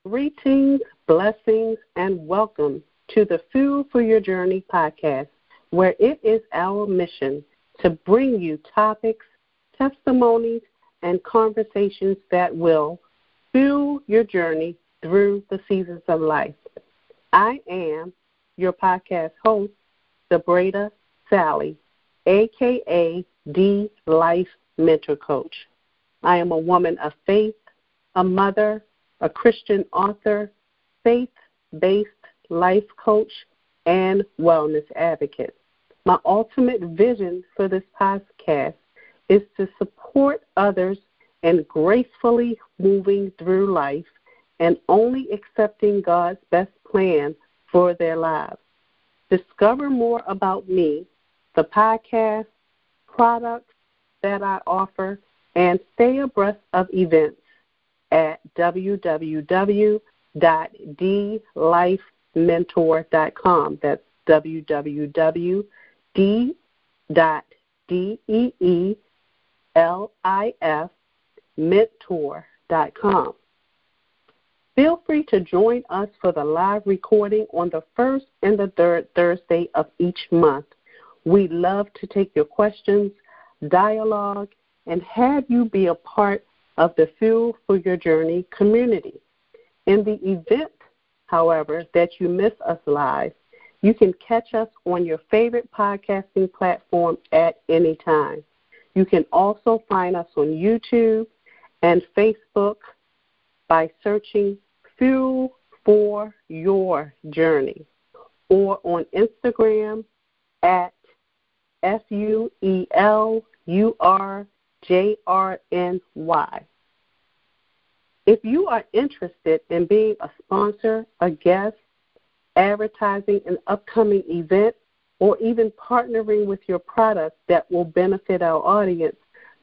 Greetings, blessings, and welcome to the Fuel for Your Journey podcast, where it is our mission to bring you topics, testimonies, and conversations that will fuel your journey through the seasons of life. I am your podcast host, Debreda Sally, a.k.a. D Life Mentor Coach. I am a woman of faith, a mother, a Christian author, faith-based life coach, and wellness advocate. My ultimate vision for this podcast is to support others in gracefully moving through life and only accepting God's best plan for their lives. Discover more about me, the podcast, products that I offer, and stay abreast of events at www.dlifementor.com. That's www.DEELIFmentor.com. Feel free to join us for the live recording on the first and the third Thursday of each month. We love to take your questions, dialogue, and have you be a part of the Fuel for Your Journey community. In the event, however, that you miss us live, you can catch us on your favorite podcasting platform at any time. You can also find us on YouTube and Facebook by searching Fuel for Your Journey, or on Instagram at FUELURJRNY. If you are interested in being a sponsor, a guest, advertising an upcoming event, or even partnering with your product that will benefit our audience,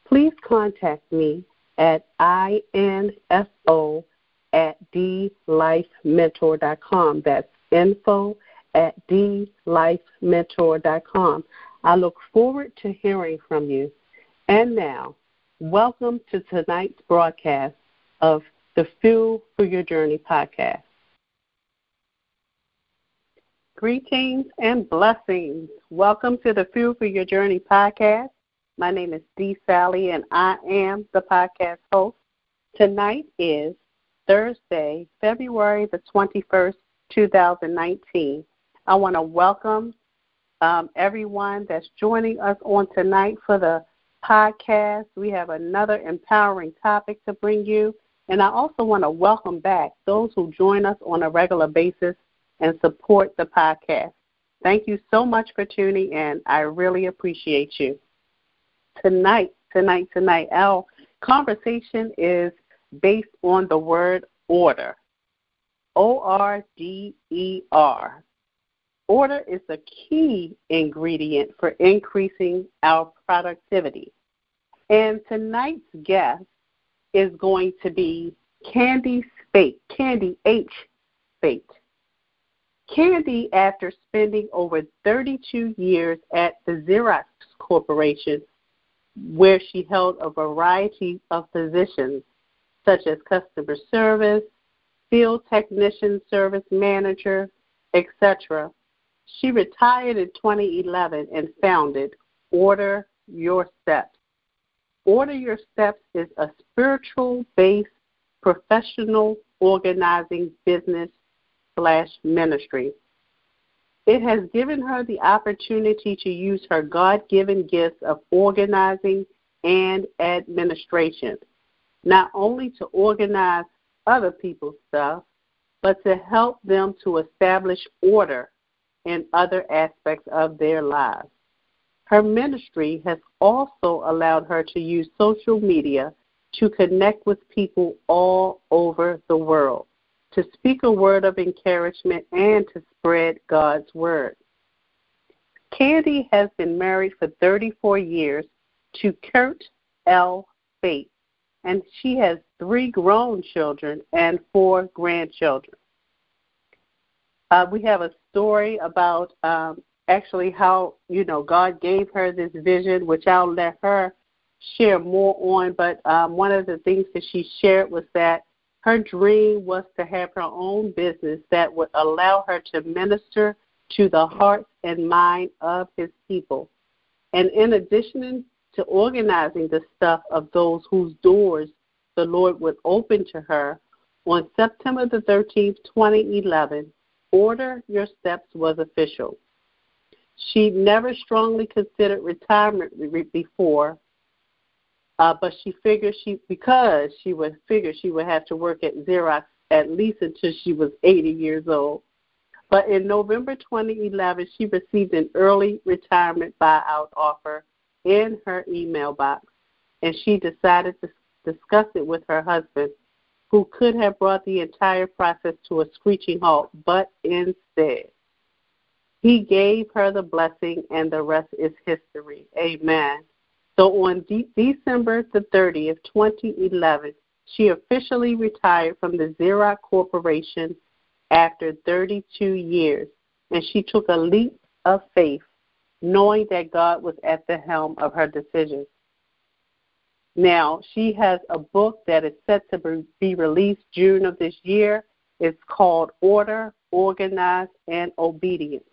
please contact me at info@DLifementor.com. That's info@DLifementor.com. I look forward to hearing from you. And now, welcome to tonight's broadcast of the Fuel for Your Journey podcast. Greetings and blessings. Welcome to the Fuel for Your Journey podcast. My name is D. Sally, and I am the podcast host. Tonight is Thursday, February the 21st, 2019. I want to welcome everyone that's joining us on tonight for the podcast. We have another empowering topic to bring you. And I also want to welcome back those who join us on a regular basis and support the podcast. Thank you so much for tuning in. I really appreciate you. Tonight, our conversation is based on the word order, O-R-D-E-R. Order is a key ingredient for increasing our productivity. And tonight's guest is going to be Candy Spate, Candy H. Spate. Candy, after spending over 32 years at the Xerox Corporation, where she held a variety of positions such as customer service, field technician, service manager, etc., she retired in 2011 and founded Order Your Steps. Order Your Steps is a spiritual-based professional organizing business/ministry. It has given her the opportunity to use her God-given gifts of organizing and administration, not only to organize other people's stuff, but to help them to establish order in other aspects of their lives. Her ministry has also allowed her to use social media to connect with people all over the world, to speak a word of encouragement, and to spread God's word. Candy has been married for 34 years to Kurt L. Spate, and she has 3 grown children and 4 grandchildren. We have a story about actually how, God gave her this vision, which I'll let her share more on. But one of the things that she shared was that Her dream was to have her own business that would allow her to minister to the hearts and mind of his people. And in addition to organizing the stuff of those whose doors the Lord would open to her, on September the 13th, 2011, Order Your Steps was official. She never strongly considered retirement before, but she figured because she would have to work at Xerox at least until she was 80 years old. But in November 2011, she received an early retirement buyout offer in her email box, and she decided to discuss it with her husband, who could have brought the entire process to a screeching halt, but instead, he gave her the blessing, and the rest is history. Amen. So on December the 30th, 2011, she officially retired from the Xerox Corporation after 32 years, and she took a leap of faith, knowing that God was at the helm of her decisions. Now, she has a book that is set to be released June of this year. It's called Order, Organize, and Obedience.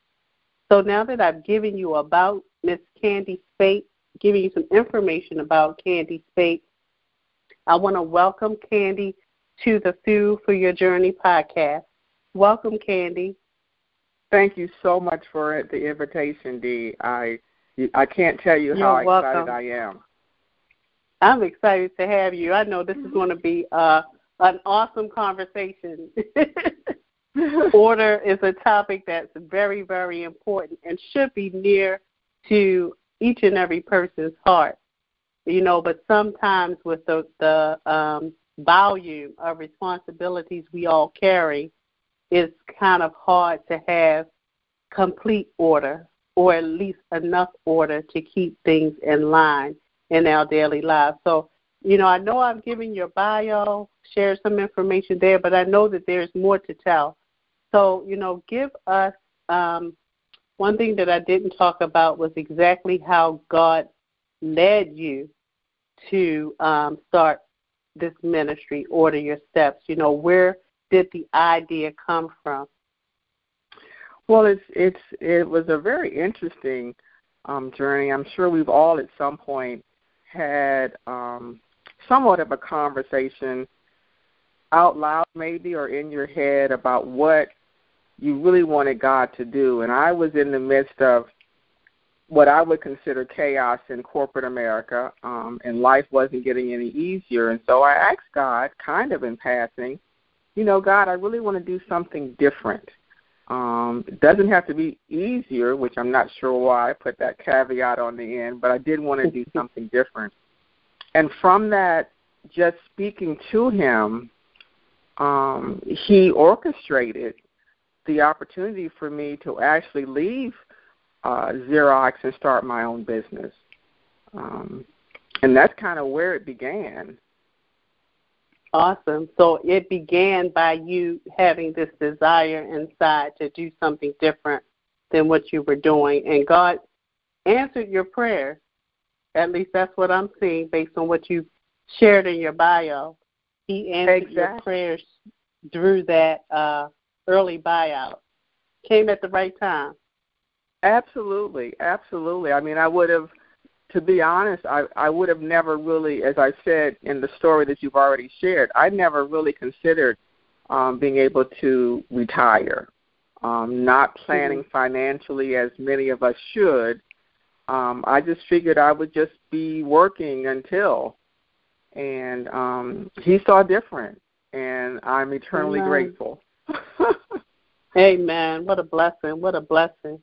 So now that I've given you about Miss Candy Spate, giving you some information about Candy Spate, I want to welcome Candy to the Fuel for Your Journey podcast. Welcome, Candy. Thank you so much for the invitation, Dee. I can't tell you how excited I am. I'm excited to have you. I know this is going to be an awesome conversation. Order is a topic that's very, very important and should be near to each and every person's heart. You know, but sometimes with the volume of responsibilities we all carry, it's kind of hard to have complete order, or at least enough order to keep things in line in our daily lives. So, you know, I know I've given your bio, shared some information there, but I know that there's more to tell. So, you know, give us one thing that I didn't talk about was exactly how God led you to start this ministry, Order Your Steps. You know, where did the idea come from? Well, it was a very interesting journey. I'm sure we've all at some point had somewhat of a conversation out loud maybe or in your head about what you really wanted God to do. And I was in the midst of what I would consider chaos in corporate America, and life wasn't getting any easier. And so I asked God, kind of in passing, you know, God, I really want to do something different. It doesn't have to be easier, which I'm not sure why I put that caveat on the end, but I did want to do something different. And from that, just speaking to him, he orchestrated the opportunity for me to actually leave Xerox and start my own business. And that's kind of where it began. Awesome. So it began by you having this desire inside to do something different than what you were doing. And God answered your prayer. At least that's what I'm seeing based on what you shared in your bio. He answered your prayers through that early buyout. Came at the right time. Absolutely, absolutely. I mean, I would have, to be honest, I would have never really, as I said in the story that you've already shared, I never really considered being able to retire, not planning financially as many of us should. I just figured I would just be working until, and he saw different, and I'm eternally grateful. Amen. What a blessing. What a blessing.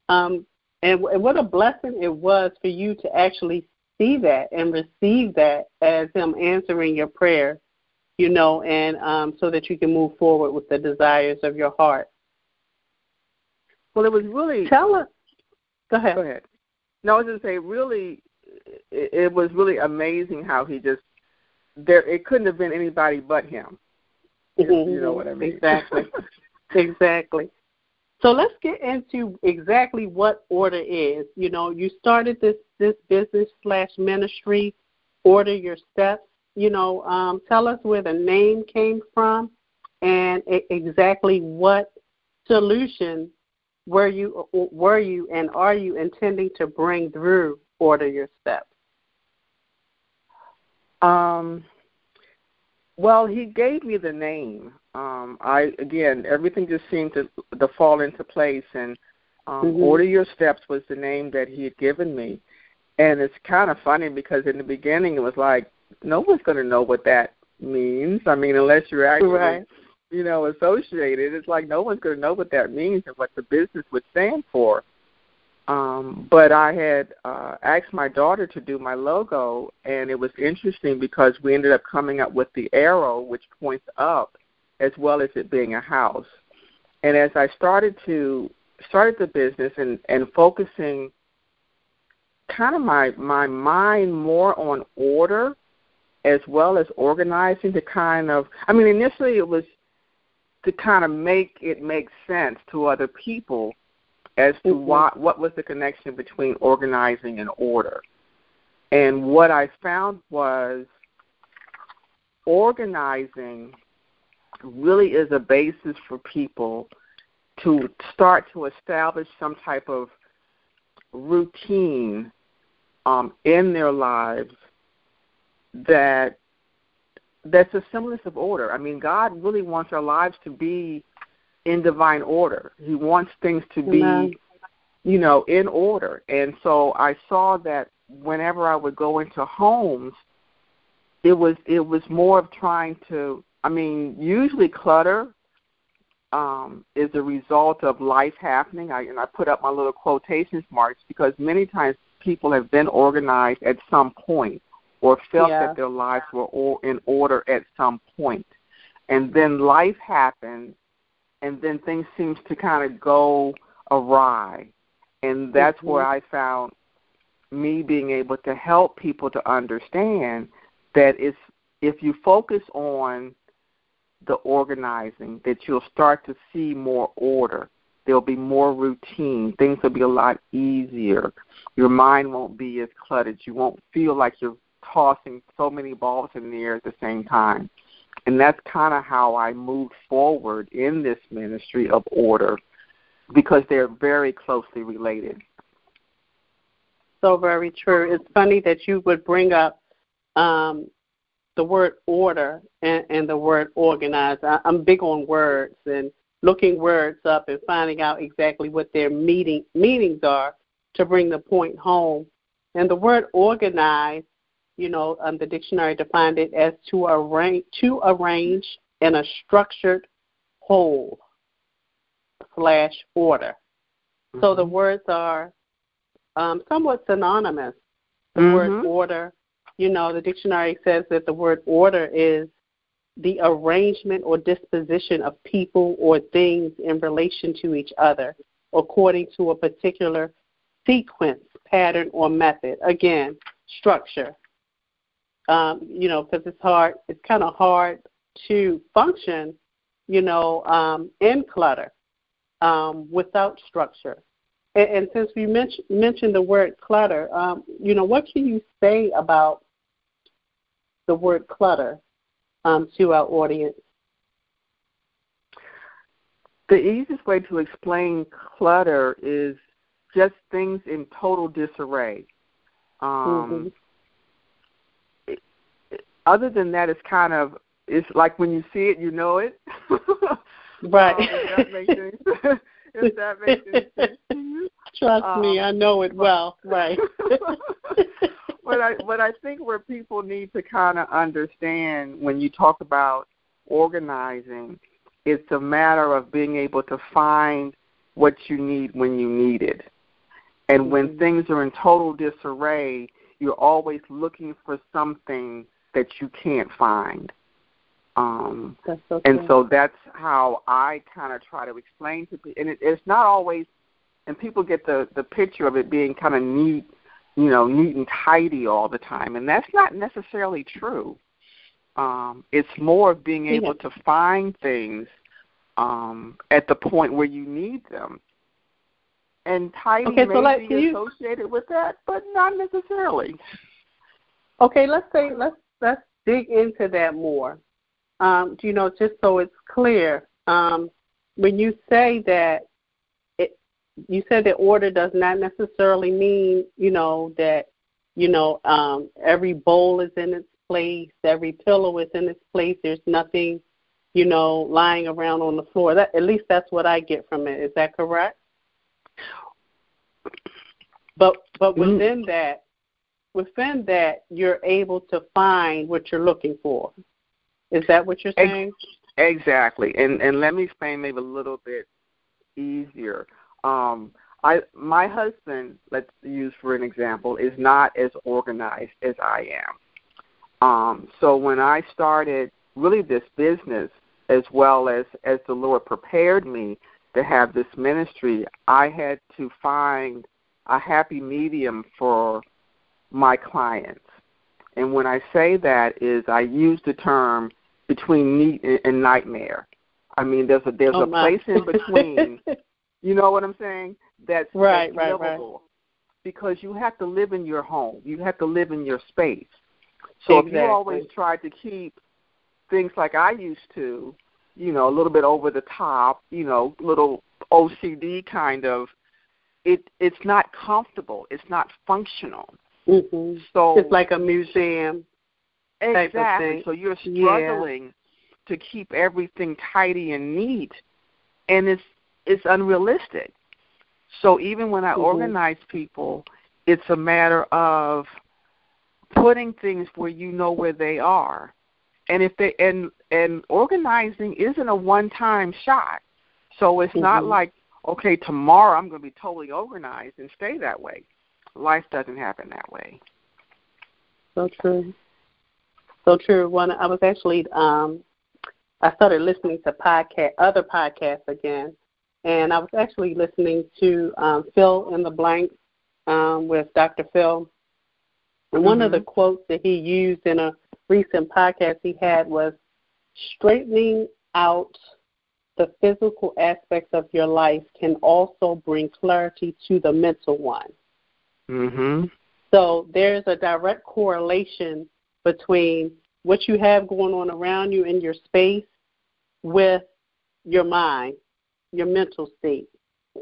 And what a blessing it was for you to actually see that and receive that as him answering your prayer, you know, and so that you can move forward with the desires of your heart. Well, it was really... Tell us. Go ahead. Go ahead. No, I was going to say, really, it was really amazing how he just... It couldn't have been anybody but him. You know what I mean? Exactly. Exactly. So let's get into exactly what Order is. You know, you started this business/ministry, Order Your Steps. tell us where the name came from and exactly what solution were you and are you intending to bring through Order Your Steps? Well, he gave me the name. Everything just seemed to fall into place, and Order Your Steps was the name that he had given me. And it's kind of funny because in the beginning it was like, no one's going to know what that means. I mean, unless you're actually, associated. It's like no one's going to know what that means and what the business would stand for. But I had asked my daughter to do my logo, and it was interesting because we ended up coming up with the arrow, which points up, as well as it being a house. And as I started the business and focusing kind of my mind more on order as well as organizing initially it was to kind of make it make sense to other people as to what was the connection between organizing and order. And what I found was organizing really is a basis for people to start to establish some type of routine in their lives that's a semblance of order. I mean, God really wants our lives to be in divine order. He wants things to be, in order. And so I saw that whenever I would go into homes, it was more of trying to, usually clutter is a result of life happening. And I put up my little quotations marks because many times people have been organized at some point or felt that their lives were all in order at some point. And then life happens, and then things seem to kind of go awry. And that's where I found me being able to help people to understand that if you focus on the organizing, that you'll start to see more order. There'll be more routine. Things will be a lot easier. Your mind won't be as cluttered. You won't feel like you're tossing so many balls in the air at the same time. And that's kind of how I moved forward in this ministry of order, because they're very closely related. So very true. It's funny that you would bring up the word order and the word organize. I'm big on words and looking words up and finding out exactly what their meanings are to bring the point home. And the word organize, the dictionary defined it as to arrange in a structured whole / order. So the words are somewhat synonymous. The word order, the dictionary says that the word order is the arrangement or disposition of people or things in relation to each other according to a particular sequence, pattern, or method. Again, structure. Because it's kind of hard to function, in clutter without structure. And since we mentioned the word clutter, what can you say about the word clutter to our audience? The easiest way to explain clutter is just things in total disarray. Other than that, it's like when you see it, you know it. Right. If that makes any sense to you. Trust me, I know it well. Right. But I think where people need to kind of understand when you talk about organizing, it's a matter of being able to find what you need when you need it. And when things are in total disarray, you're always looking for something that you can't find. That's so and true. so that's how I kind of try to explain to people. And it's not always, and people get the picture of it being kind of neat, neat and tidy all the time. And that's not necessarily true. It's more of being able to find things at the point where you need them. And tidy may be associated with that, but not necessarily. Okay, let's dig into that more. Just so it's clear, when you say that, you said that order does not necessarily mean, that, every bowl is in its place, every pillow is in its place, there's nothing, lying around on the floor. At least that's what I get from it. Is that correct? But within that, you're able to find what you're looking for. Is that what you're saying? Exactly. And let me explain maybe a little bit easier. My husband, let's use for an example, is not as organized as I am. So when I started really this business, as well as the Lord prepared me to have this ministry, I had to find a happy medium for my clients. And when I say that is I use the term between neat and nightmare. I mean, there's a place in between. You know what I'm saying? That's livable. Right. Because you have to live in your home. You have to live in your space. So If you always try to keep things like I used to, a little bit over the top, little OCD kind of, it's not comfortable. It's not functional. Mm-hmm. So it's like a museum. Exactly. So you're struggling to keep everything tidy and neat, and it's unrealistic. So even when I organize people, it's a matter of putting things where you know where they are. And if they and organizing isn't a one-time shot. So it's not like, okay, tomorrow I'm going to be totally organized and stay that way. Life doesn't happen that way. So true. So true. I was actually I started listening to other podcasts again, and I was actually listening to Fill in the Blanks with Dr. Phil. And one of the quotes that he used in a recent podcast he had was, straightening out the physical aspects of your life can also bring clarity to the mental one. Mm-hmm. So there's a direct correlation between what you have going on around you in your space with your mind, your mental state.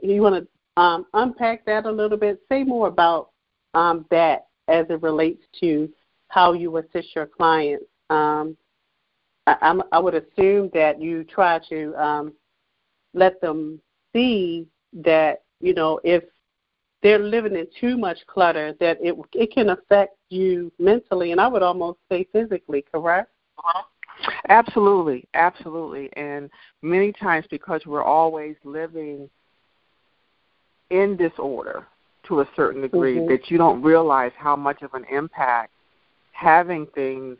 You want to unpack that a little bit? Say more about that as it relates to how you assist your clients. I would assume that you try to let them see that, if they're living in too much clutter, that it can affect you mentally, and I would almost say physically, correct? Absolutely, absolutely. And many times because we're always living in disorder to a certain degree, that you don't realize how much of an impact having things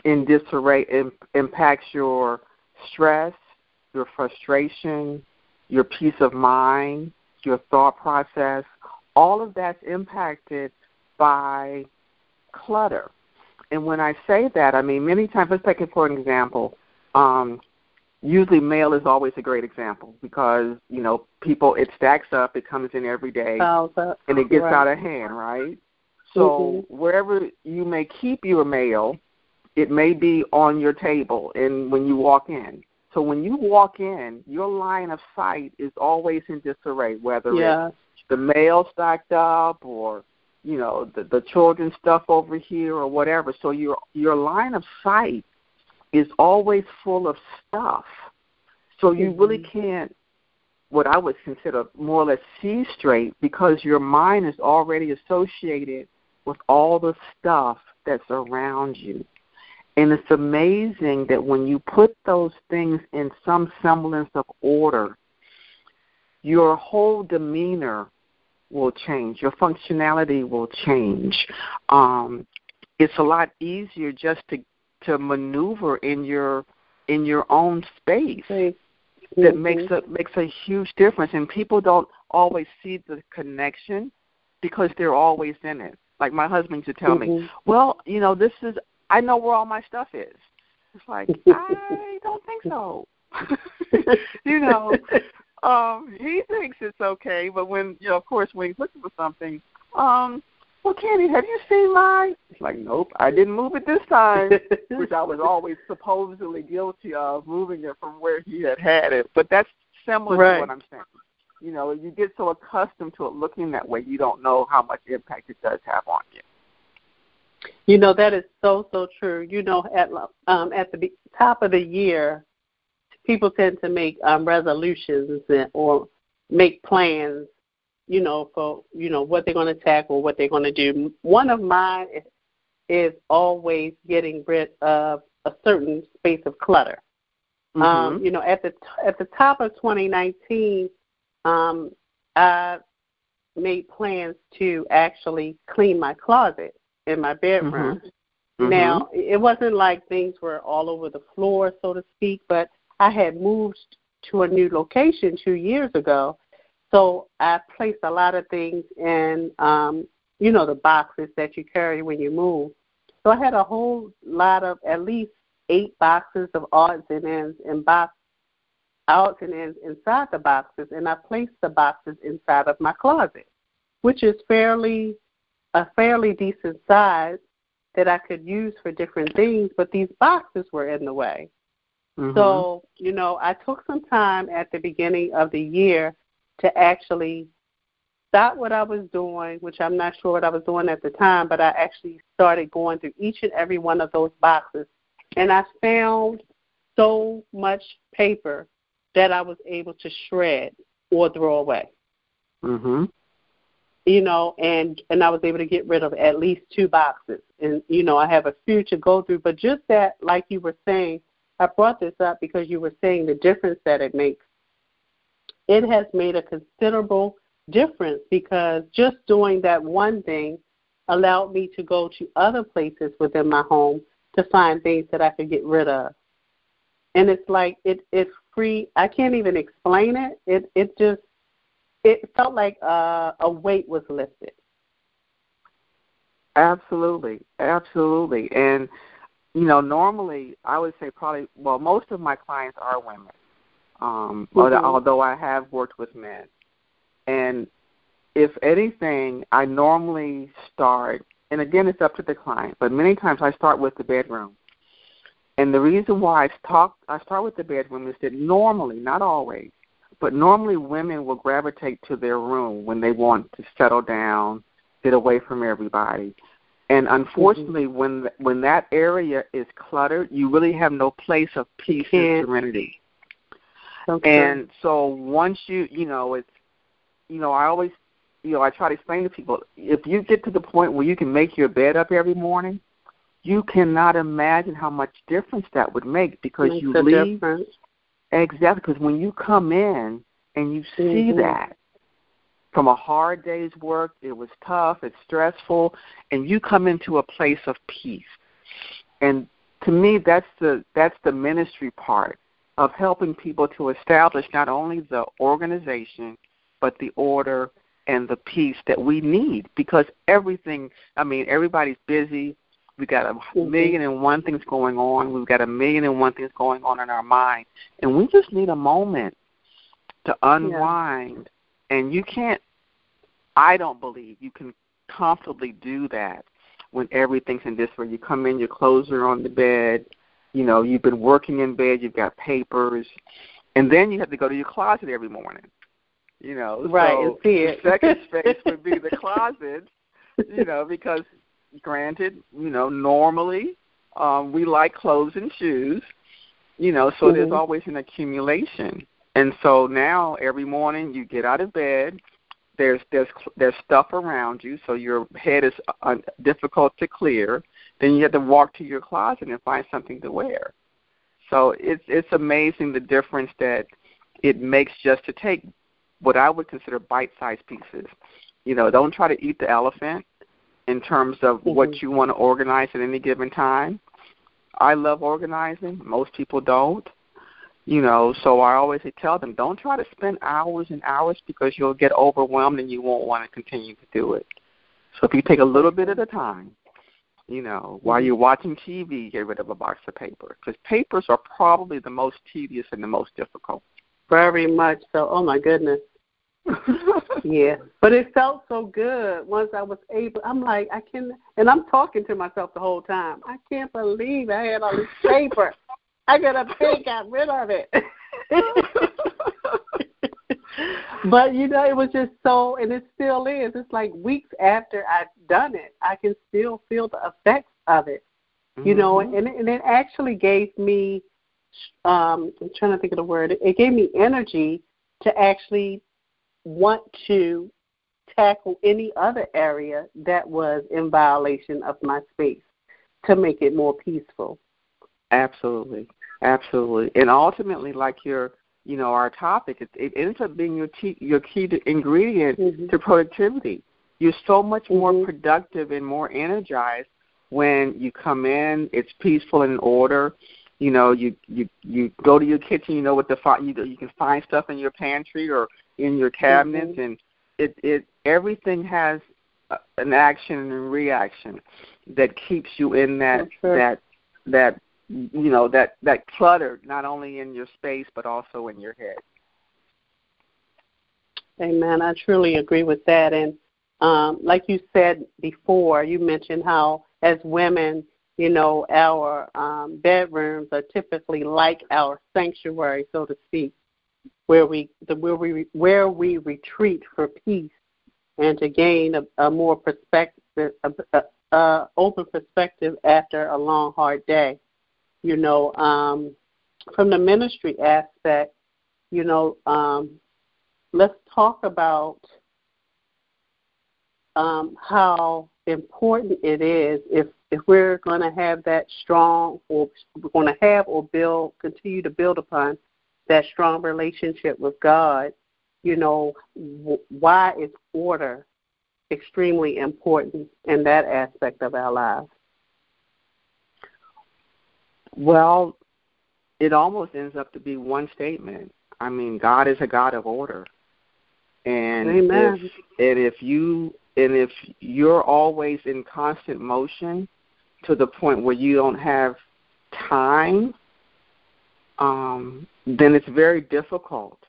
in disarray impacts your stress, your frustration, your peace of mind, your thought process. All of that's impacted by clutter. And when I say that, I mean many times, let's take it for an example. Usually mail is always a great example because, people, it stacks up, it comes in every day, and it gets out of hand, right? So wherever you may keep your mail, it may be on your table and when you walk in. So when you walk in, your line of sight is always in disarray, whether it's the mail stacked up or, the children's stuff over here or whatever. So your line of sight is always full of stuff. So you really can't, what I would consider more or less see straight, because your mind is already associated with all the stuff that's around you. And it's amazing that when you put those things in some semblance of order, your whole demeanor will change. Your functionality will change. It's a lot easier just to maneuver in your own space. That makes a huge difference. And people don't always see the connection because they're always in it. Like my husband used to tell me, well, I know where all my stuff is. It's like, I don't think so. He thinks it's okay, but when, of course, when he's looking for something, well, well, Candy, have you seen mine? It's like, nope, I didn't move it this time, which I was always supposedly guilty of, moving it from where he had it. But that's similar to what I'm saying. You know, you get so accustomed to it looking that way, you don't know how much impact it does have on you. You know, that is so, so true. You know, at the top of the year, people tend to make resolutions or make plans, you know, for, you know, what they're going to tackle, what they're going to do. One of mine is always getting rid of a certain space of clutter. Mm-hmm. You know, at the top of 2019, I made plans to actually clean my closet in my bedroom. Mm-hmm. Now, it wasn't like things were all over the floor, so to speak, but I had moved to a new location 2 years ago, so I placed a lot of things in, you know, the boxes that you carry when you move. So I had a whole lot of at least 8 boxes of odds and ends inside the boxes, and I placed the boxes inside of my closet, which is a fairly decent size that I could use for different things, but these boxes were in the way. Mm-hmm. So, you know, I took some time at the beginning of the year to actually stop what I was doing, which I'm not sure what I was doing at the time, but I actually started going through each and every one of those boxes, and I found so much paper that I was able to shred or throw away. Mm-hmm. You know, and I was able to get rid of at least 2 boxes. And, you know, I have a few to go through. But just that, like you were saying, I brought this up because you were saying the difference that it makes. It has made a considerable difference because just doing that one thing allowed me to go to other places within my home to find things that I could get rid of. And it's like it's free. I can't even explain it. It felt like a weight was lifted. Absolutely. And, you know, normally I would say most of my clients are women, although I have worked with men. And if anything, I normally start, and again, it's up to the client, but many times I start with the bedroom. And the reason why I start with the bedroom is that normally, not always, but normally women will gravitate to their room when they want to settle down, get away from everybody. And unfortunately, when that area is cluttered, you really have no place of peace and serenity. Okay. And so once I always, I try to explain to people, if you get to the point where you can make your bed up every morning, you cannot imagine how much difference that would make because you leave. Difference. Exactly, because when you come in and you see that from a hard day's work, it was tough, it's stressful, and you come into a place of peace. And to me, that's the ministry part of helping people to establish not only the organization, but the order and the peace that we need because everybody's busy. We've got a million and one things going on. We've got a million and one things going on in our mind. And we just need a moment to unwind. Yeah. And I don't believe you can comfortably do that when everything's in disarray. You come in, your clothes are on the bed, you've been working in bed, you've got papers, and then you have to go to your closet every morning. Right, so and see it. The second space would be the closet, because granted, normally we like clothes and shoes, so there's always an accumulation. And so now every morning you get out of bed, there's stuff around you, so your head is difficult to clear. Then you have to walk to your closet and find something to wear. So it's amazing the difference that it makes just to take what I would consider bite-sized pieces. Don't try to eat the elephant in terms of what you want to organize at any given time. I love organizing. Most people don't. So I always tell them, don't try to spend hours and hours because you'll get overwhelmed and you won't want to continue to do it. So if you take a little bit at a time, while you're watching TV, get rid of a box of paper because papers are probably the most tedious and the most difficult. Very much so. Oh, my goodness. Yeah, but it felt so good once I was able. I'm like, and I'm talking to myself the whole time. I can't believe I had all this paper. I got rid of it. But, it was just so, and it still is. It's like weeks after I've done it, I can still feel the effects of it, and it actually gave me, I'm trying to think of the word, it gave me energy to actually want to tackle any other area that was in violation of my space to make it more peaceful. Absolutely. And ultimately, like our topic, it ends up being your key ingredient to productivity. You're so much more productive and more energized when you come in. It's peaceful and in order. You go to your kitchen. You know what you can find stuff in your pantry or in your cabinets, and it everything has an action and reaction that keeps you in that clutter, not only in your space but also in your head. Amen. I truly agree with that. And like you said before, you mentioned how as women, our bedrooms are typically like our sanctuary, so to speak, where we retreat for peace and to gain a more perspective, open perspective after a long, hard day. From the ministry aspect, let's talk about how important it is if we're going to have that strong, or we're going to have or continue to build upon that strong relationship with God. Why is order extremely important in that aspect of our lives? Well, it almost ends up to be one statement. I mean, God is a God of order, and Amen. if you're always in constant motion to the point where you don't have time, then it's very difficult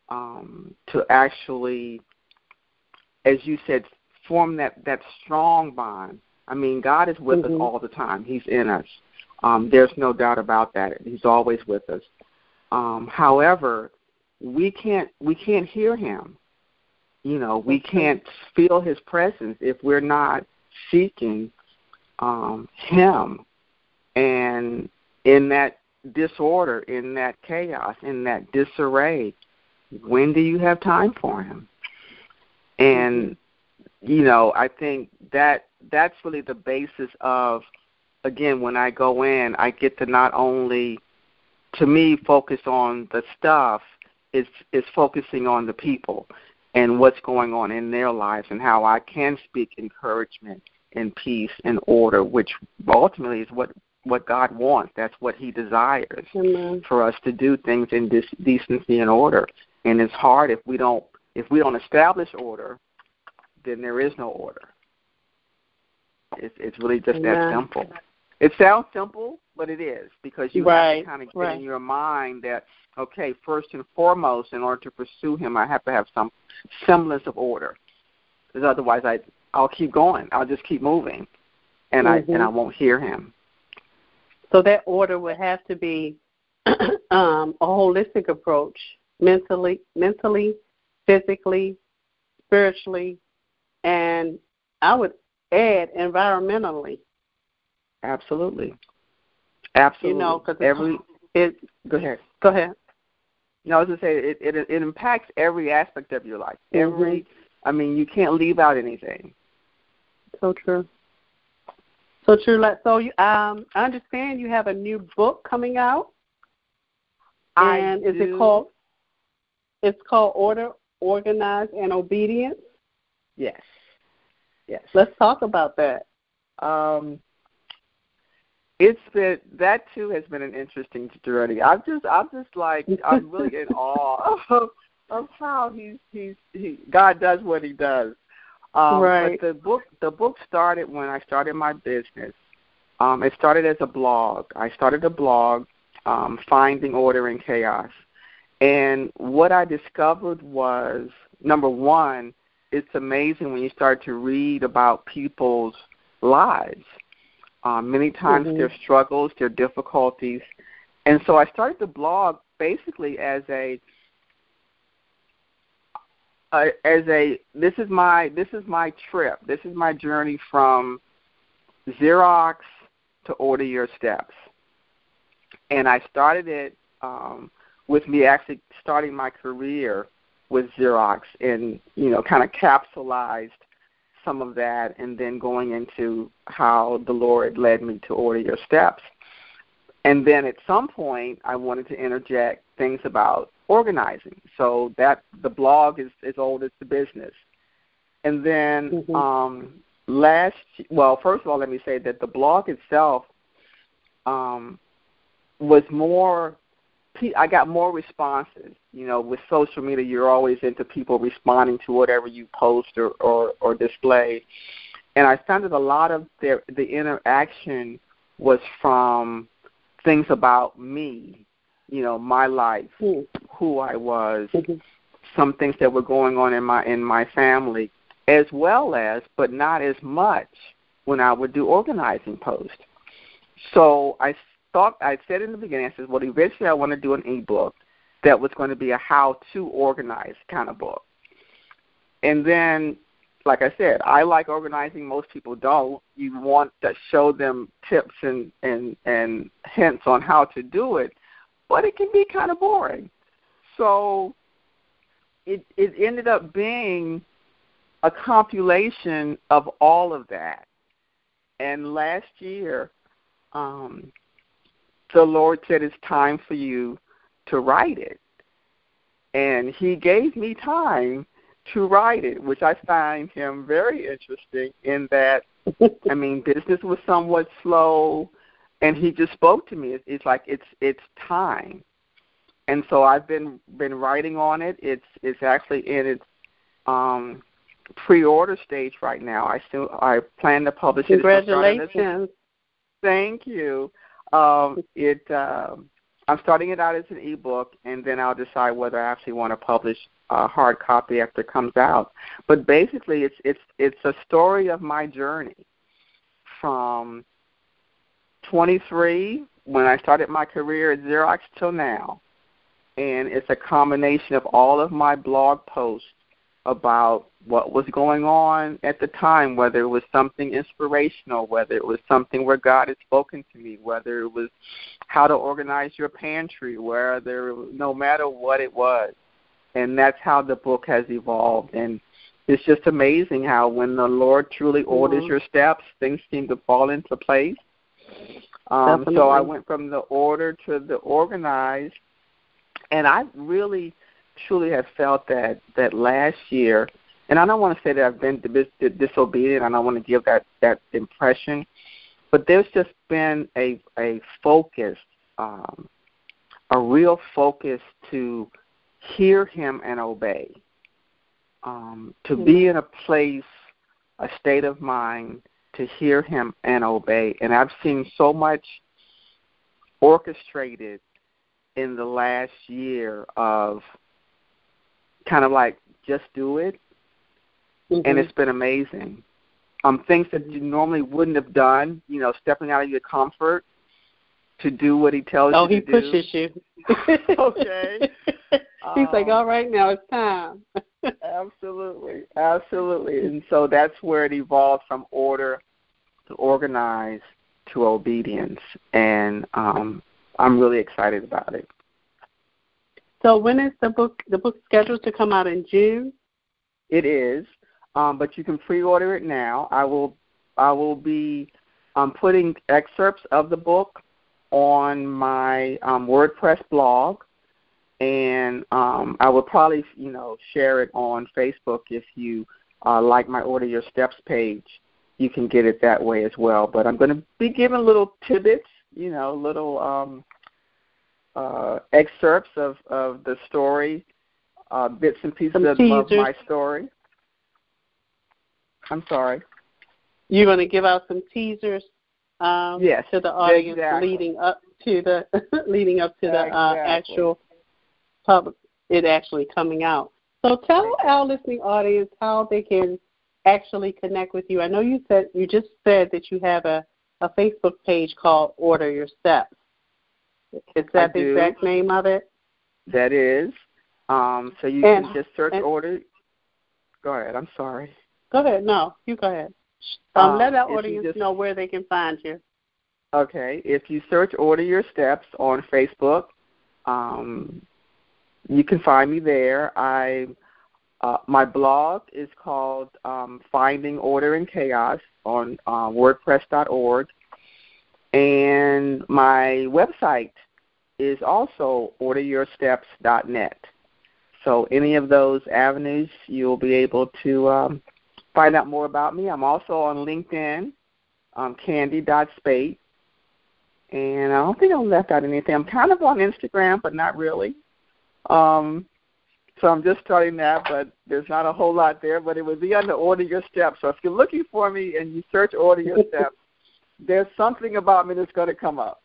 to actually, as you said, form that strong bond. I mean, God is with us all the time. He's in us. There's no doubt about that. He's always with us. However, we can't hear him. We can't feel his presence if we're not seeking him. And in that disorder, in that chaos, in that disarray, when do you have time for him? And, I think that's really the basis of, again, when I go in, I get to not only, to me, focus on the stuff, it's focusing on the people and what's going on in their lives and how I can speak encouragement and peace and order, which ultimately is what God wants. That's what he desires. Amen. For us to do things in decency and order. And it's hard if we don't establish order, then there is no order. It's really just that simple. It sounds simple, but it is, because you have to kind of get in your mind that, okay, first and foremost, in order to pursue him, I have to have some semblance of order. Because otherwise I'll keep going. I'll just keep moving, and I won't hear him. So that order would have to be a holistic approach, mentally, physically, spiritually, and I would add environmentally. Absolutely. Absolutely. Because go ahead. Go ahead. No, I was going to say it impacts every aspect of your life. I mean, you can't leave out anything. So true. So true. So I understand you have a new book coming out. And is it called? It's called Order, Organize, and Obedience. Yes. Let's talk about that. That too has been an interesting journey. I'm really in awe of how God does what he does. But the book started when I started my business. It started as a blog. I started a blog, Finding Order in Chaos. And what I discovered was, number one, it's amazing when you start to read about people's lives. Many times their struggles, their difficulties. And so I started the blog basically as a this is my trip. This is my journey from Xerox to Order Your Steps. And I started it with me actually starting my career with Xerox, and kind of capsulized some of that, and then going into how the Lord led me to Order Your Steps. And then at some point, I wanted to interject things about organizing, so that the blog is as old as the business. And then first of all, let me say that the blog itself was more, I got more responses. With social media, you're always into people responding to whatever you post or display. And I found that a lot of the interaction was from things about me, my life, who I was, some things that were going on in my family, as well as, but not as much, when I would do organizing posts. So I said in the beginning, I said, well, eventually I want to do an e-book that was going to be a how-to organize kind of book. And then, like I said, I like organizing. Most people don't. You want to show them tips and hints on how to do it, but it can be kind of boring. So it ended up being a compilation of all of that. And last year, the Lord said, it's time for you to write it. And he gave me time to write it, which I find him very interesting in that, business was somewhat slow, and he just spoke to me. It's like it's time. And so I've been writing on it. It's actually in its pre-order stage right now. I plan to publish it. Congratulations. Thank you. I'm starting it out as an ebook, and then I'll decide whether I actually want to publish a hard copy after it comes out. But basically, it's a story of my journey from 23, when I started my career at Xerox, till now. And it's a combination of all of my blog posts about what was going on at the time, whether it was something inspirational, whether it was something where God had spoken to me, whether it was how to organize your pantry, no matter what it was. And that's how the book has evolved. And it's just amazing how when the Lord truly orders your steps, things seem to fall into place. So I went from the order to the organized, and I really truly have felt that last year, and I don't want to say that I've been disobedient, I don't want to give that impression, but there's just been a focus, a real focus to hear him and obey, to be in a place, a state of mind to hear him and obey. And I've seen so much orchestrated in the last year of kind of like, just do it. And it's been amazing. Things that you normally wouldn't have done, stepping out of your comfort to do what he tells you to do. Oh, he pushes you. Okay. He's like, all right, now it's time. Absolutely. And so that's where it evolved from order to organize to obedience. And I'm really excited about it. So when is the book scheduled to come out in June? It is, but you can pre-order it now. I will be putting excerpts of the book on my WordPress blog, and I will probably share it on Facebook. If you like my Order Your Steps page, you can get it that way as well. But I'm going to be giving little tidbits, little excerpts of the story, bits and pieces of my story. I'm sorry. You're going to give out some teasers yes, to the audience, exactly. leading up to the actual it actually coming out. So tell our listening audience how they can actually connect with you. I know you just said that you have a Facebook page called Order Your Steps. Is that the exact name of it? That is. So you can just search Order. Go ahead. I'm sorry. Go ahead. No, you go ahead. Let our audience know where they can find you. Okay. If you search Order Your Steps on Facebook, you can find me there. My blog is called Finding Order in Chaos on WordPress.org. And my website is also orderyoursteps.net. So any of those avenues, you'll be able to find out more about me. I'm also on LinkedIn, Candy.Spate. And I don't think I left out anything. I'm kind of on Instagram, but not really. So I'm just starting that, but there's not a whole lot there. But it would be under Order Your Steps. So if you're looking for me and you search Order Your Steps, there's something about me that's going to come up.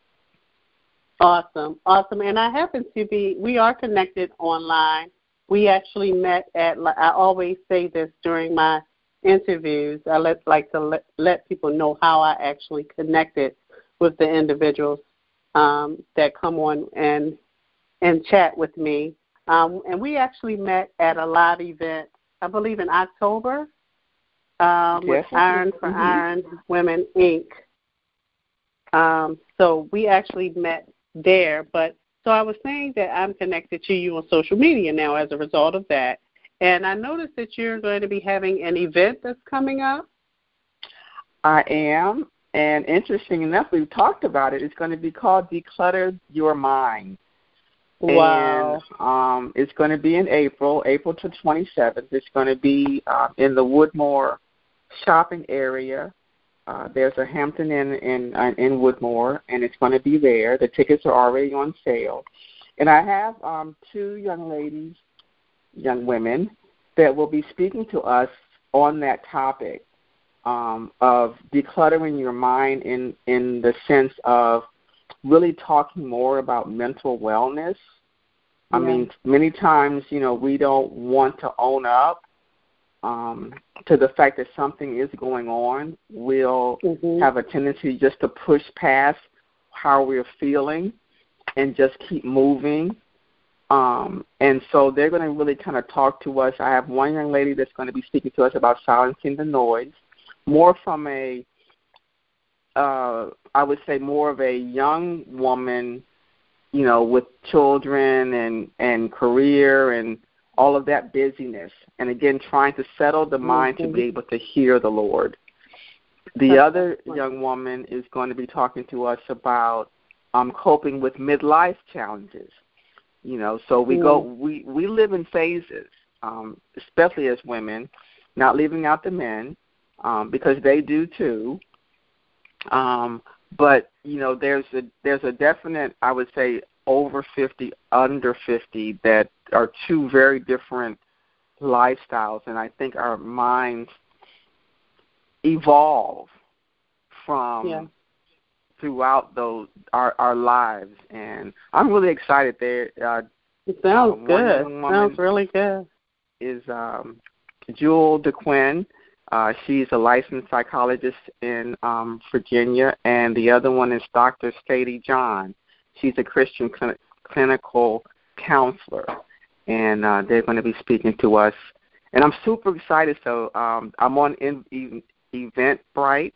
Awesome. And I happen to we are connected online. We actually met I always say this during my interviews. I like to let people know how I actually connected with the individuals that come on and chat with me. And we actually met at a live event, I believe in October, with Iron for Iron Women, Inc. So we actually met there. So I was saying that I'm connected to you on social media now as a result of that. And I noticed that you're going to be having an event that's coming up. I am. And interesting enough, we've talked about it. It's going to be called Declutter Your Mind. Wow. And it's going to be in April to 27th. It's going to be in the Woodmore shopping area. There's a Hampton Inn in Woodmore, and it's going to be there. The tickets are already on sale. And I have two young women, that will be speaking to us on that topic of decluttering your mind in the sense of really talking more about mental wellness. I mean, many times, we don't want to own up to the fact that something is going on. We'll have a tendency just to push past how we're feeling and just keep moving. And so they're going to really kind of talk to us. I have one young lady that's going to be speaking to us about silencing the noise, more from I would say more of a young woman, with children and career and all of that busyness. And again, trying to settle the mind to be able to hear the Lord. The other young woman is going to be talking to us about coping with midlife challenges. So we live in phases, especially as women, not leaving out the men, because they do too. But there's a definite, I would say, over 50, under 50 that are two very different lifestyles, and I think our minds evolve from throughout our lives, and I'm really excited there. It sounds good. Sounds really good. Is Jewel DeQuinn. She's a licensed psychologist in Virginia, and the other one is Dr. Sadie John. She's a Christian clinical counselor, and they're going to be speaking to us. And I'm super excited. So I'm on Eventbrite,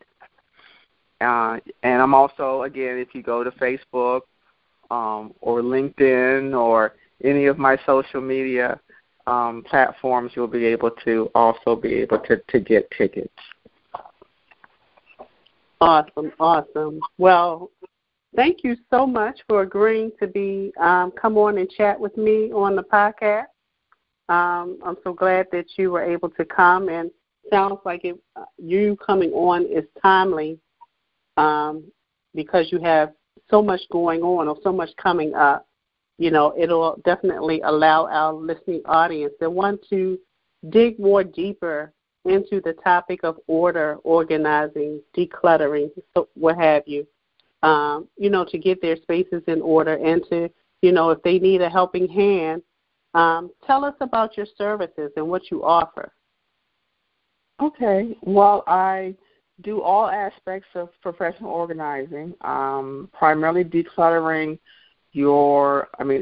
and I'm also, again, if you go to Facebook or LinkedIn or any of my social media platforms, you'll be able to to get tickets. Awesome. Well, thank you so much for agreeing to come on and chat with me on the podcast. I'm so glad that you were able to come, and sounds like you coming on is timely because you have so much going on or so much coming up. It'll definitely allow our listening audience that want to dig more deeper into the topic of order, organizing, decluttering, so what have you, to get their spaces in order and to, if they need a helping hand, Tell us about your services and what you offer. Okay. Well, I do all aspects of professional organizing, primarily decluttering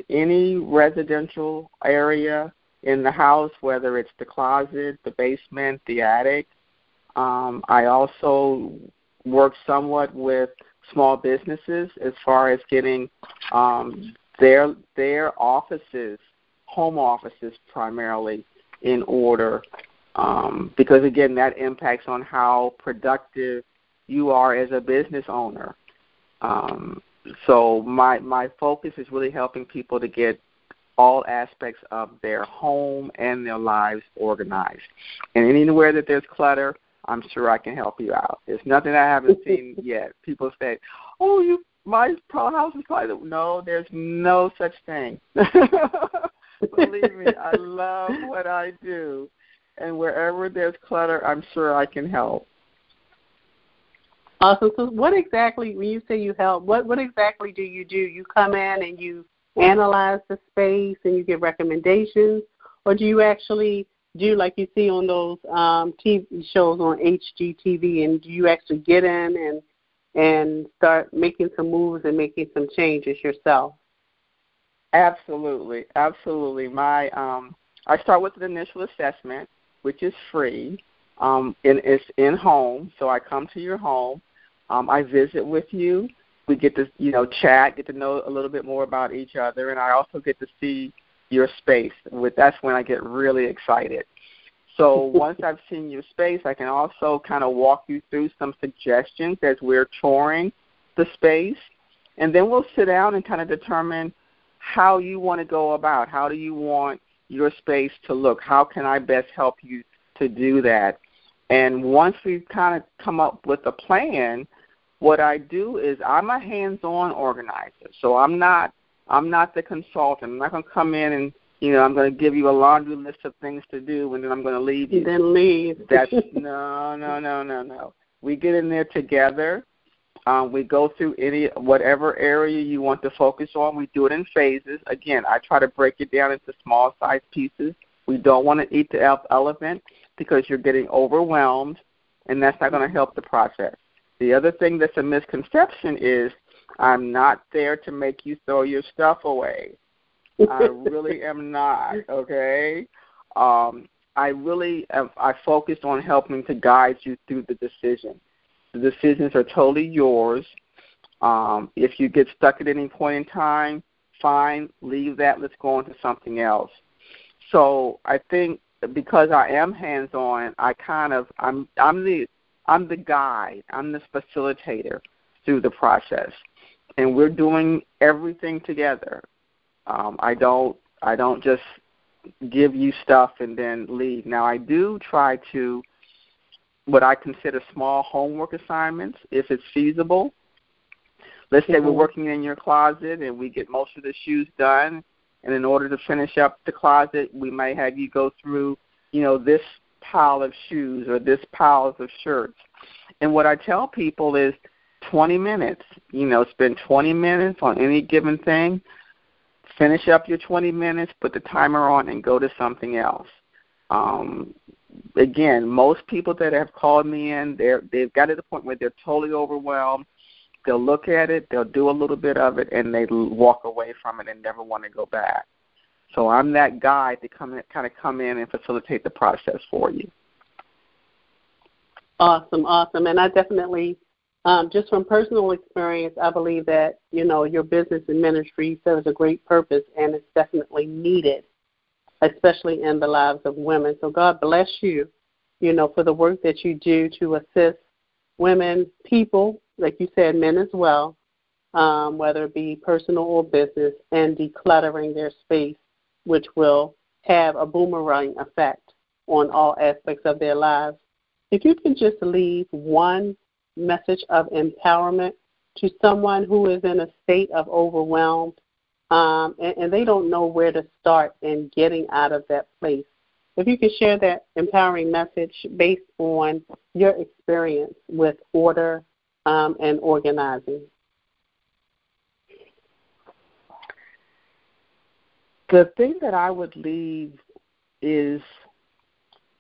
any residential area in the house, whether it's the closet, the basement, the attic. I also work somewhat with small businesses as far as getting their offices, home offices primarily, in order, because, again, that impacts on how productive you are as a business owner. So my focus is really helping people to get all aspects of their home and their lives organized. And anywhere that there's clutter, I'm sure I can help you out. There's nothing I haven't seen yet. People say, "Oh, my house is cluttered." No, there's no such thing. Believe me, I love what I do. And wherever there's clutter, I'm sure I can help. Awesome. So what exactly, when you say you help, what exactly do? You come in and you analyze the space and you give recommendations, or do you actually do like you see on those TV shows on HGTV, and do you actually get in and start making some moves and making some changes yourself? Absolutely. I start with an initial assessment, which is free, and it's in home. So I come to your home. I visit with you. We get to chat, get to know a little bit more about each other, and I also get to see your space. That's when I get really excited. So once I've seen your space, I can also kind of walk you through some suggestions as we're touring the space, and then we'll sit down and kind of determine how you want to go about. How do you want your space to look? How can I best help you to do that? And once we've kind of come up with a plan, what I do is I'm a hands-on organizer. So I'm not the consultant. I'm not going to come in and I'm going to give you a laundry list of things to do, and then I'm going to leave you. Then leave. That's no. We get in there together. We go through whatever area you want to focus on. We do it in phases. Again, I try to break it down into small-sized pieces. We don't want to eat the elephant because you're getting overwhelmed, and that's not going to help the process. The other thing that's a misconception is I'm not there to make you throw your stuff away. I really am not, okay? I focus on helping to guide you through the decision. The decisions are totally yours. If you get stuck at any point in time, fine, leave that. Let's go on to something else. So I think because I am hands-on, I'm the guide. I'm the facilitator through the process, and we're doing everything together. I don't just give you stuff and then leave. Now, I do try to what I consider small homework assignments, if it's feasible. Let's say we're working in your closet and we get most of the shoes done, and in order to finish up the closet, we may have you go through, this pile of shoes or this pile of shirts. And what I tell people is 20 minutes. Spend 20 minutes on any given thing. Finish up your 20 minutes, put the timer on, and go to something else. Again, most people that have called me in, they've got to the point where they're totally overwhelmed. They'll look at it, they'll do a little bit of it, and they walk away from it and never want to go back. So I'm that guy to come in and facilitate the process for you. Awesome. And I definitely, just from personal experience, I believe that, your business and ministry serves a great purpose, and it's definitely needed, especially in the lives of women. So God bless you, for the work that you do to assist women, people, like you said, men as well, whether it be personal or business, and decluttering their space, which will have a boomerang effect on all aspects of their lives. If you can just leave one message of empowerment to someone who is in a state of overwhelm, and they don't know where to start in getting out of that place. If you could share that empowering message based on your experience with order and organizing. The thing that I would leave is,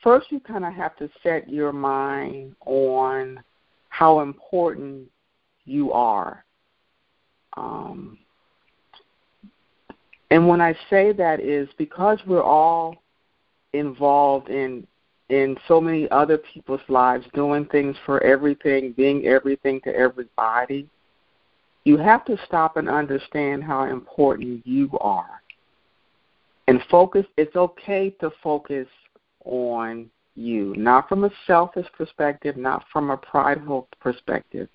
first you kind of have to set your mind on how important you are. And when I say that is because we're all involved in so many other people's lives, doing things for everything, being everything to everybody, you have to stop and understand how important you are. And focus, it's okay to focus on you, not from a selfish perspective, not from a prideful perspective,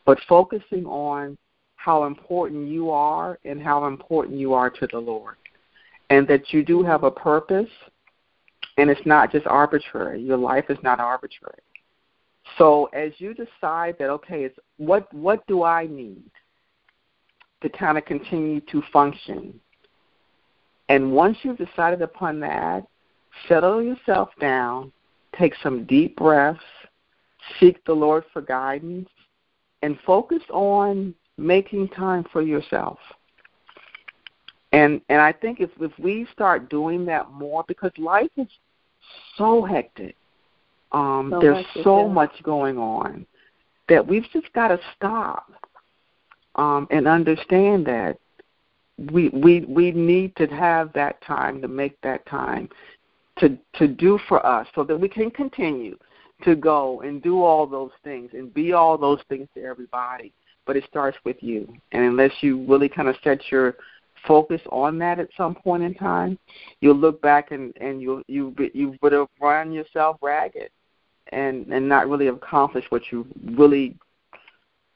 but focusing on how important you are and how important you are to the Lord, and that you do have a purpose, and it's not just arbitrary. Your life is not arbitrary. So as you decide that, okay, it's what do I need to kind of continue to function? And once you've decided upon that, settle yourself down, take some deep breaths, seek the Lord for guidance, and focus on making time for yourself. And I think if we start doing that more, because life is so hectic, there's so much going on, that we've just got to stop and understand that we need to have that time, to make that time to do for us, so that we can continue to go and do all those things and be all those things to everybody. But it starts with you. And unless you really kind of set your focus on that at some point in time, you'll look back and you would have run yourself ragged and not really accomplish what you really,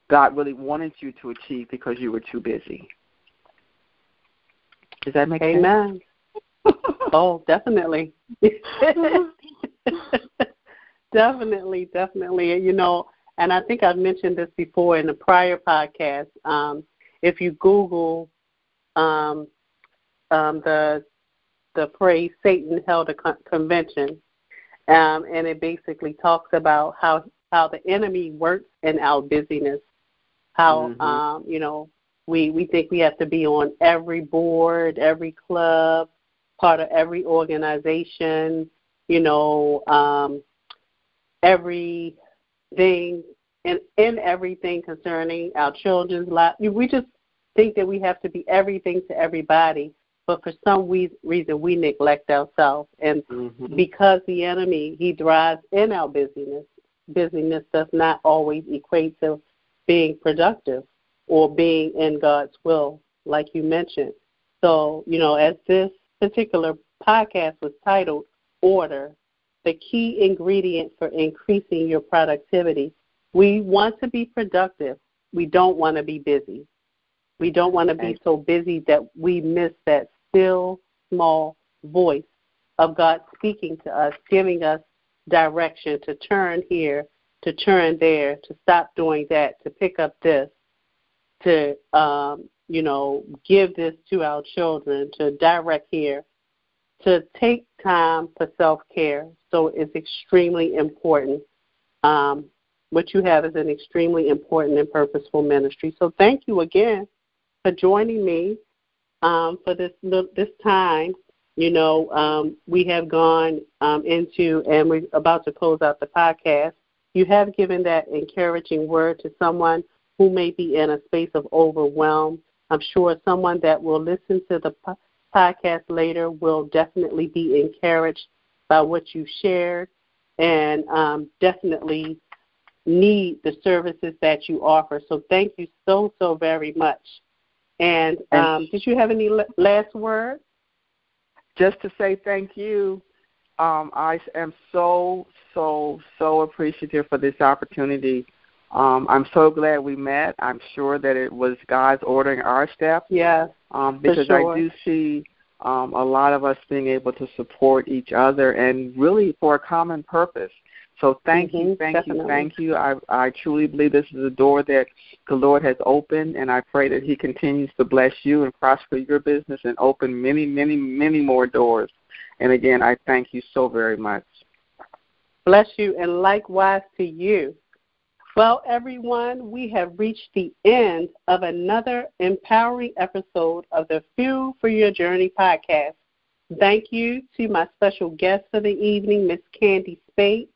God really wanted you to achieve because you were too busy. Does that make sense? Amen. Oh, definitely. Definitely. You know, and I think I've mentioned this before in a prior podcast. If you Google the phrase "Satan held a convention," and it basically talks about how the enemy works in our busyness. How you know, we think we have to be on every board, every club, part of every organization. You know, everything in everything concerning our children's life. We just think that we have to be everything to everybody, but for some reason we neglect ourselves. And because the enemy, he thrives in our busyness, busyness does not always equate to being productive or being in God's will, like you mentioned. So, you know, as this particular podcast was titled Order, the key ingredient for increasing your productivity. We want to be productive. We don't want to be busy. We don't want to be so busy that we miss that still, small voice of God speaking to us, giving us direction to turn here, to turn there, to stop doing that, to pick up this, to, you know, give this to our children, to direct here, to take time for self-care. So it's extremely important. What you have is an extremely important and purposeful ministry. So thank you again for joining me for this time. You know, we have gone into, and we're about to close out the podcast. You have given that encouraging word to someone who may be in a space of overwhelm. I'm sure someone that will listen to the podcast later will definitely be encouraged by what you shared, and definitely need the services that you offer. So thank you so very much. And did you have any last words? Just to say thank you. I am so appreciative for this opportunity. I'm so glad we met. I'm sure that it was God's ordering our steps. Yes, because sure. I do see a lot of us being able to support each other and really for a common purpose. So thank you. I truly believe this is a door that the Lord has opened, and I pray that He continues to bless you and prosper your business and open many more doors. And again, I thank you so very much. Bless you, and likewise to you. Well, everyone, we have reached the end of another empowering episode of the Fuel for Your Journey podcast. Thank you to my special guest for the evening, Miss Candy Spate.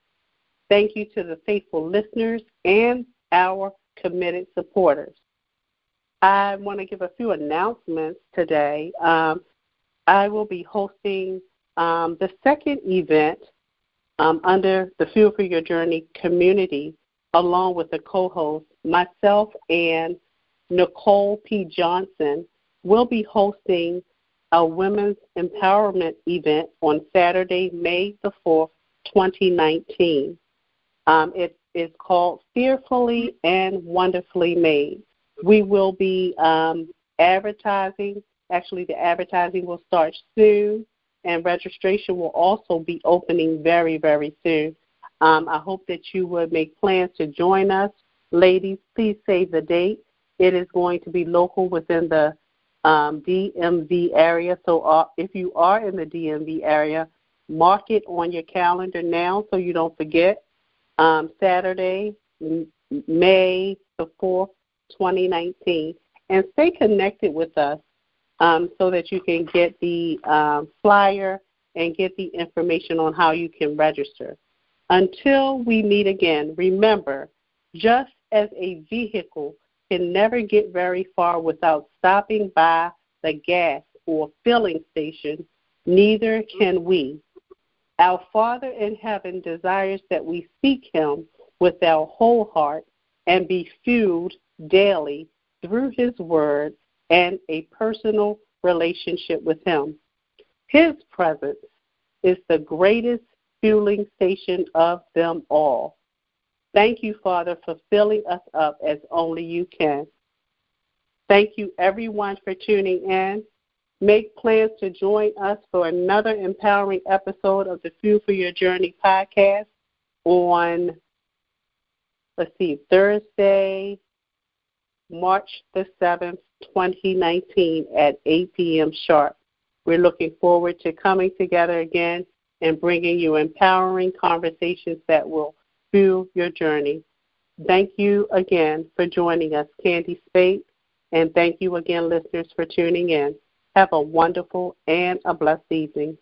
Thank you to the faithful listeners and our committed supporters. I want to give a few announcements today. I will be hosting the second event under the Fuel for Your Journey community, along with the co-host, myself and Nicole P. Johnson, will be hosting a women's empowerment event on Saturday, May the 4th, 2019. It is called Fearfully and Wonderfully Made. We will be advertising. Actually, the advertising will start soon, and registration will also be opening very, very soon. I hope that you would make plans to join us. Ladies, please save the date. It is going to be local within the DMV area. So if you are in the DMV area, mark it on your calendar now so you don't forget. Saturday, May the 4th, 2019. And stay connected with us so that you can get the flyer and get the information on how you can register. Until we meet again, remember, just as a vehicle can never get very far without stopping by the gas or filling station, neither can we. Our Father in heaven desires that we seek him with our whole heart and be fueled daily through his word and a personal relationship with him. His presence is the greatest fueling station of them all. Thank you, Father, for filling us up as only you can. Thank you, everyone, for tuning in. Make plans to join us for another empowering episode of the Fuel for Your Journey podcast on, Thursday, March the 7th, 2019 at 8 p.m. sharp. We're looking forward to coming together again and bringing you empowering conversations that will fuel your journey. Thank you again for joining us, Candy Spate, and thank you again, listeners, for tuning in. Have a wonderful and a blessed evening.